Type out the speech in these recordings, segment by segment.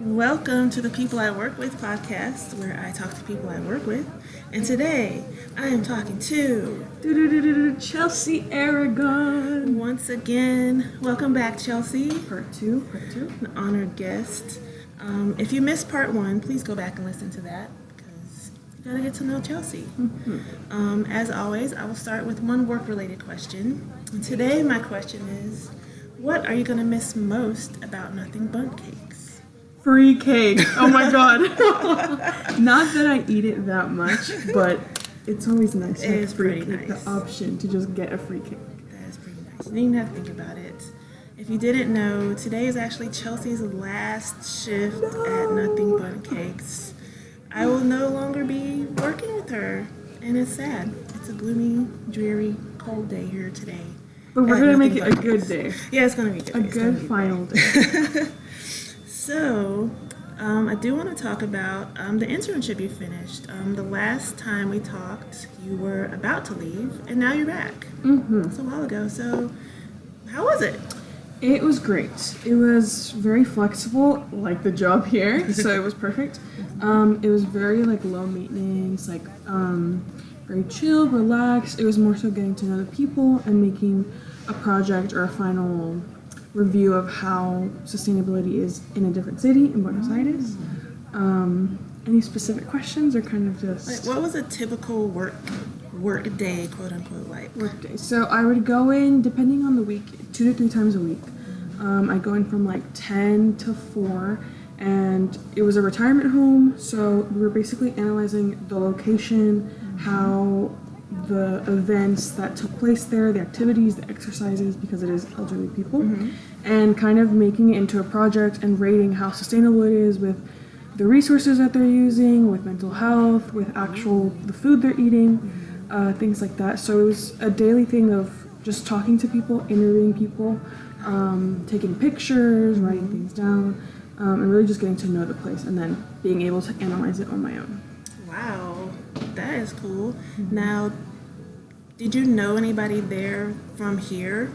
Welcome to the People I Work With podcast, where I talk to people I work with. And today, I am talking to Chelsea Aragon. once again. Welcome back, Chelsea. Part two. An honored guest. If you missed part one, please go back and listen to that because you gotta get to know Chelsea. As always, I will start with one work-related question. And today, my question is, what are you gonna miss most about Nothing Bundt Cakes? Free cake. Oh my god. Not that I eat it that much, but it's always nice to It have is free pretty cake. nice. The option to just get a free cake. That is pretty nice. You didn't have to think about it. If you didn't know, today is actually Chelsea's last shift at Nothing Bundt Cakes. I will no longer be working with her, and it's sad. It's a gloomy, dreary, cold day here today. But we're at gonna Nothing make it Bundt a good Cakes. day. Yeah, it's gonna be good. A It's gonna good be final great. day. So, I do want to talk about the internship you finished. The last time we talked, you were about to leave, and now you're back. It's a while ago. So, how was it? It was great. It was very flexible, like the job here, so it was perfect. It was very low maintenance, very chill, relaxed. It was more so getting to know the people and making a project or a final review of how sustainability is in a different city in Buenos Aires. Any specific questions or kind of just What was a typical work day, quote unquote, like? work day? So I would go in, depending on the week, 2 to 3 times a week. I'd go in from 10 to 4, and it was a retirement home, so we were basically analyzing the location, how the events that took place there, the activities, the exercises, because it is elderly people, and kind of making it into a project and rating how sustainable it is with the resources that they're using, with mental health, with the food they're eating, things like that. So it was a daily thing of just talking to people, interviewing people, taking pictures, writing things down, and really just getting to know the place and then being able to analyze it on my own. Wow, that is cool. Now, did you know anybody there from here?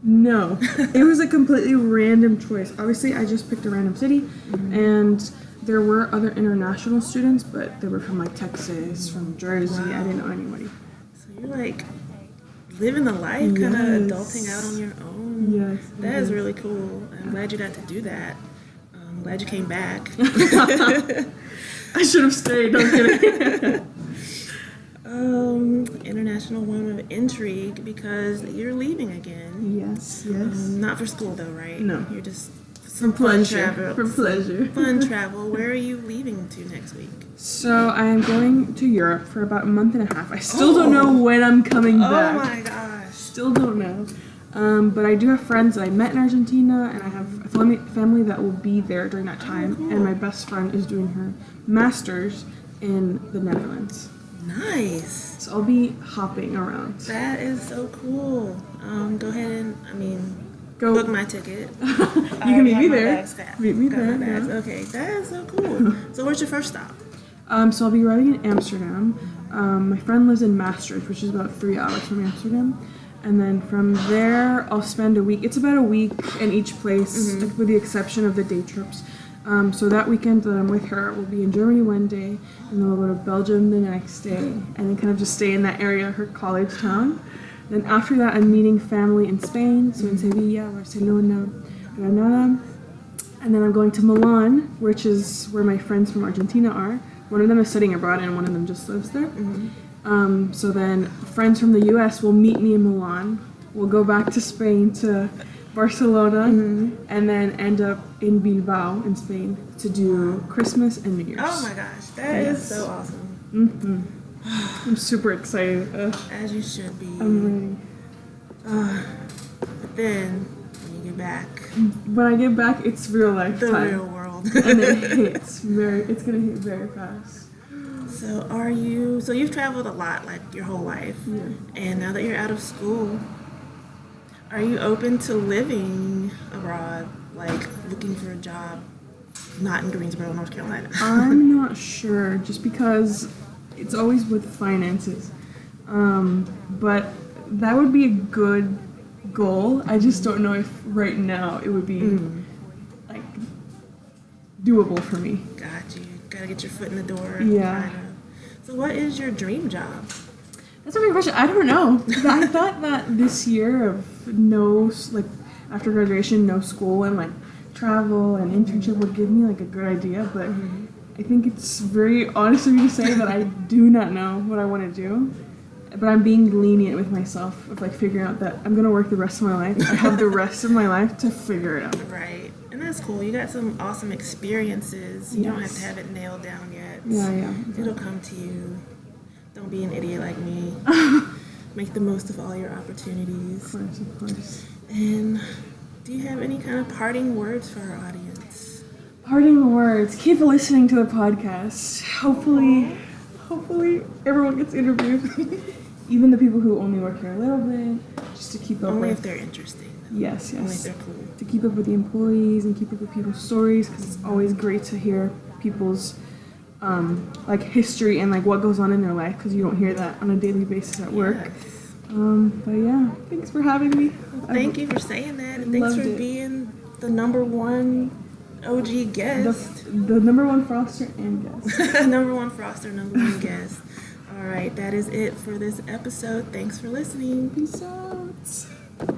No, it was a completely random choice. Obviously, I just picked a random city, and there were other international students, but they were from Texas, from Jersey. I didn't know anybody. So you're living the life, kind of Yes. adulting out on your own. Yes, That is really cool. I'm glad you got to do that. I'm glad you came back. I should have stayed. No kidding. International woman of intrigue because you're leaving again. Yes. Not for school though, right? No. You're just From fun pleasure. travel. From pleasure. Fun travel. Where are you leaving to next week? So I am going to Europe for about a month and a half. I still don't know when I'm coming back. Oh my gosh. Still don't know. But I do have friends that I met in Argentina, and I have a family that will be there during that time. cool. And my best friend is doing her master's in the Netherlands. Nice. So I'll be hopping around. That is so cool. Go ahead and, Go. book my ticket. You can meet me there. Meet me Got my there. bags. Yeah. Okay, that is so cool. So where's your first stop? So I'll be arriving in Amsterdam. My friend lives in Maastricht, which is about 3 hours from Amsterdam. And then from there, I'll spend a week. It's about a week in each place, with the exception of the day trips. So that weekend that I'm with her, we'll be in Germany one day, and then we'll go to Belgium the next day, and then kind of just stay in that area, her college town. Then after that, I'm meeting family in Spain, so in Sevilla, Barcelona, Granada. And then I'm going to Milan, which is where my friends from Argentina are. One of them is studying abroad, and one of them just lives there. So then friends from the US will meet me in Milan. We'll go back to Spain to Barcelona, and then end up in Bilbao in Spain to do Christmas and New Year's. Oh my gosh, that is Yes. so awesome. I'm super excited. As you should be. I'm ready. But then, when you get back, When I get back, it's real life the time. real world. And it hits it's gonna hit very fast. So you've traveled a lot, your whole life. Yeah. And now that you're out of school, are you open to living abroad, looking for a job not in Greensboro, North Carolina? I'm not sure, just because it's always with finances. But that would be a good goal. I just don't know if right now it would be doable for me. Got you. Gotta get your foot in the door. Yeah. Kinda. So what is your dream job? That's a great question. I don't know. I thought that this year of after graduation, no school and like travel and internship would give me like a good idea, but I think it's very honest of me to say that I do not know what I want to do. But I'm being lenient with myself of like figuring out that I'm gonna work the rest of my life. I have the rest of my life to figure it out. Right. And that's cool. You got some awesome experiences. You don't have to have it nailed down yet. Yeah. It'll come to you. Don't be an idiot like me. Make the most of all your opportunities. Of course. And do you have any kind of parting words for our audience? Parting words. Keep listening to the podcast. Hopefully everyone gets interviewed. Even the people who only work here a little bit, just to keep up Only with. if they're interesting. Yes. Only if they're cool. To keep up with the employees and keep up with people's stories, because it's always great to hear people's like history and like what goes on in their life, because you don't hear that on a daily basis at work. Yes. But yeah, thanks for having me. Thank you for saying that, and thanks for being the number one OG guest. The number one Froster and guest. Number one Froster, number one guest. All right, that is it for this episode. Thanks for listening. Peace out.